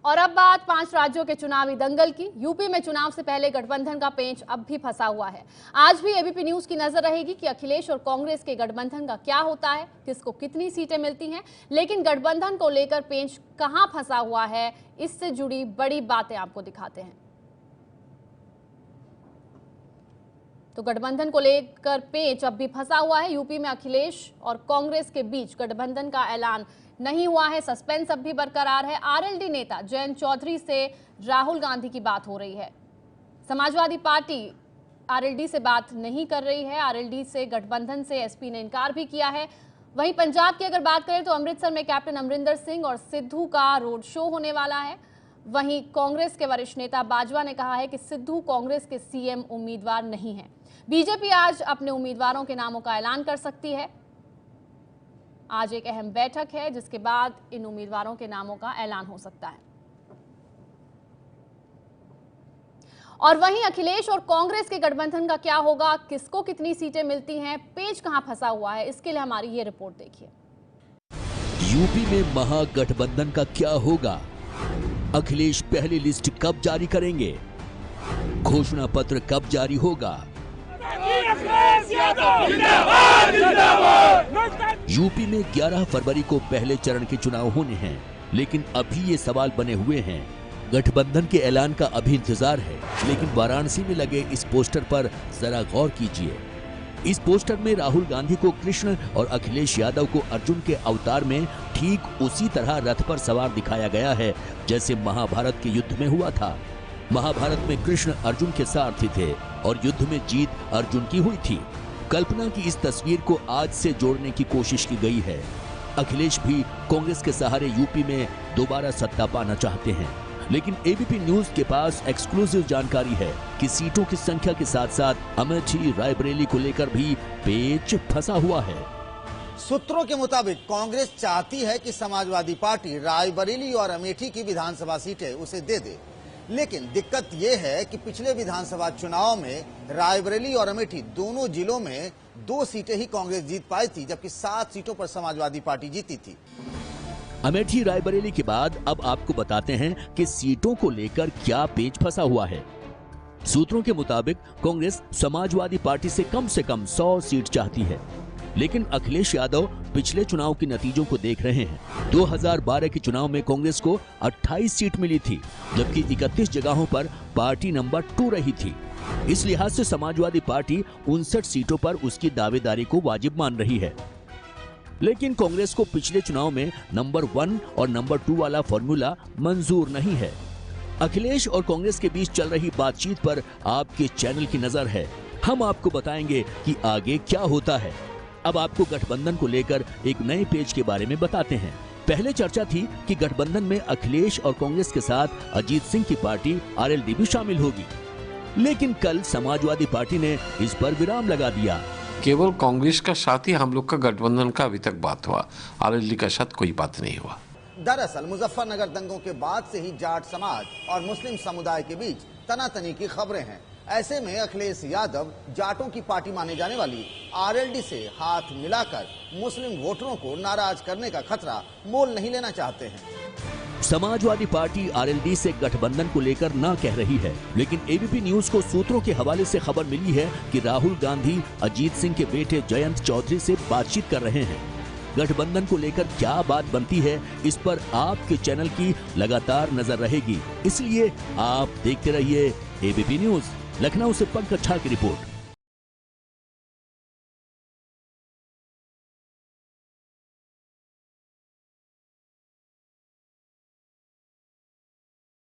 और अब बात 5 राज्यों के चुनावी दंगल की। यूपी में चुनाव से पहले गठबंधन का पेंच अब भी फंसा हुआ है। आज भी एबीपी न्यूज की नजर रहेगी कि अखिलेश और कांग्रेस के गठबंधन का क्या होता है, किसको कितनी सीटें मिलती हैं। लेकिन गठबंधन को लेकर पेंच कहां फंसा हुआ है, इससे जुड़ी बड़ी बातें आपको दिखाते हैं। तो गठबंधन को लेकर पेंच अब भी फंसा हुआ है। यूपी में अखिलेश और कांग्रेस के बीच गठबंधन का ऐलान नहीं हुआ है। सस्पेंस अब भी बरकरार है। आरएलडी नेता जयंत चौधरी से राहुल गांधी की बात हो रही है। समाजवादी पार्टी आरएलडी से बात नहीं कर रही है। आरएलडी से गठबंधन से एसपी ने इनकार भी किया है। वहीं पंजाब की अगर बात करें तो अमृतसर में कैप्टन अमरिंदर सिंह और सिद्धू का रोड शो होने वाला है। वहीं कांग्रेस के वरिष्ठ नेता बाजवा ने कहा है कि सिद्धू कांग्रेस के सीएम उम्मीदवार नहीं है। बीजेपी आज अपने उम्मीदवारों के नामों का ऐलान कर सकती है। आज एक अहम बैठक है जिसके बाद इन उम्मीदवारों के नामों का ऐलान हो सकता है। और वहीं अखिलेश और कांग्रेस के गठबंधन का क्या होगा, किसको कितनी सीटें मिलती हैं, पेच कहां फंसा हुआ है, इसके लिए हमारी ये रिपोर्ट देखिए। यूपी में महागठबंधन का क्या होगा? अखिलेश पहली लिस्ट कब जारी करेंगे? घोषणा पत्र कब जारी होगा? यूपी में 11 फरवरी को पहले चरण के चुनाव होने हैं, लेकिन अभी ये सवाल बने हुए हैं। गठबंधन के ऐलान का अभी इंतजार है, लेकिन वाराणसी में लगे इस पोस्टर पर जरा गौर कीजिए। इस पोस्टर में राहुल गांधी को कृष्ण और अखिलेश यादव को अर्जुन के अवतार में ठीक उसी तरह रथ पर सवार दिखाया गया है जैसे महाभारत के युद्ध में हुआ था। महाभारत में कृष्ण अर्जुन के सारथी थे और युद्ध में जीत अर्जुन की हुई थी। कल्पना की इस तस्वीर को आज से जोड़ने की कोशिश की गई है। अखिलेश भी कांग्रेस के सहारे यूपी में दोबारा सत्ता पाना चाहते हैं, लेकिन एबीपी न्यूज के पास एक्सक्लूसिव जानकारी है कि सीटों की संख्या के साथ साथ अमेठी रायबरेली को लेकर भी पेच फंसा हुआ है। सूत्रों के मुताबिक कांग्रेस चाहती है कि समाजवादी पार्टी रायबरेली और अमेठी की विधानसभा सीटें उसे दे दे, लेकिन दिक्कत यह है कि पिछले विधानसभा चुनाव में रायबरेली और अमेठी दोनों जिलों में 2 सीटें ही कांग्रेस जीत पाई थी, जबकि 7 सीटों पर समाजवादी पार्टी जीती थी। अमेठी रायबरेली के बाद अब आपको बताते हैं कि सीटों को लेकर क्या पेच फंसा हुआ है। सूत्रों के मुताबिक कांग्रेस समाजवादी पार्टी से कम 100 सीट चाहती है, लेकिन अखिलेश यादव पिछले चुनाव के नतीजों को देख रहे हैं। 2012 के चुनाव में कांग्रेस को 28 सीट मिली थी, जबकि 31 जगहों पर पार्टी नंबर 2 रही थी। इस लिहाज से समाजवादी पार्टी 59 सीटों पर उसकी दावेदारी को वाजिब मान रही है। लेकिन कांग्रेस को पिछले चुनाव में नंबर 1 और नंबर 2 वाला फॉर्मूला मंजूर नहीं है। अखिलेश और कांग्रेस के बीच चल रही बातचीत पर आपके चैनल की नजर है। हम आपको बताएंगे कि आगे क्या होता है। अब आपको गठबंधन को लेकर एक नए पेज के बारे में बताते हैं। पहले चर्चा थी कि गठबंधन में अखिलेश और कांग्रेस के साथ अजीत सिंह की पार्टी आरएलडी भी शामिल होगी, लेकिन कल समाजवादी पार्टी ने इस पर विराम लगा दिया। केवल कांग्रेस का साथ ही हम लोग का गठबंधन का अभी तक बात हुआ, आरएलडी का साथ कोई बात नहीं हुआ। दरअसल मुजफ्फरनगर दंगों के बाद से ही जाट समाज और मुस्लिम समुदाय के बीच तनातनी की खबरें हैं। ऐसे में अखिलेश यादव जाटों की पार्टी माने जाने वाली आरएलडी से हाथ मिलाकर मुस्लिम वोटरों को नाराज करने का खतरा मोल नहीं लेना चाहते हैं। समाजवादी पार्टी आरएलडी से गठबंधन को लेकर ना कह रही है, लेकिन एबीपी न्यूज को सूत्रों के हवाले से खबर मिली है कि राहुल गांधी अजीत सिंह के बेटे जयंत चौधरी से बातचीत कर रहे हैं। गठबंधन को लेकर क्या बात बनती है, इस पर आपके चैनल की लगातार नजर रहेगी, इसलिए आप देखते रहिए एबीपी न्यूज। लखनऊ से पंकज झा की रिपोर्ट।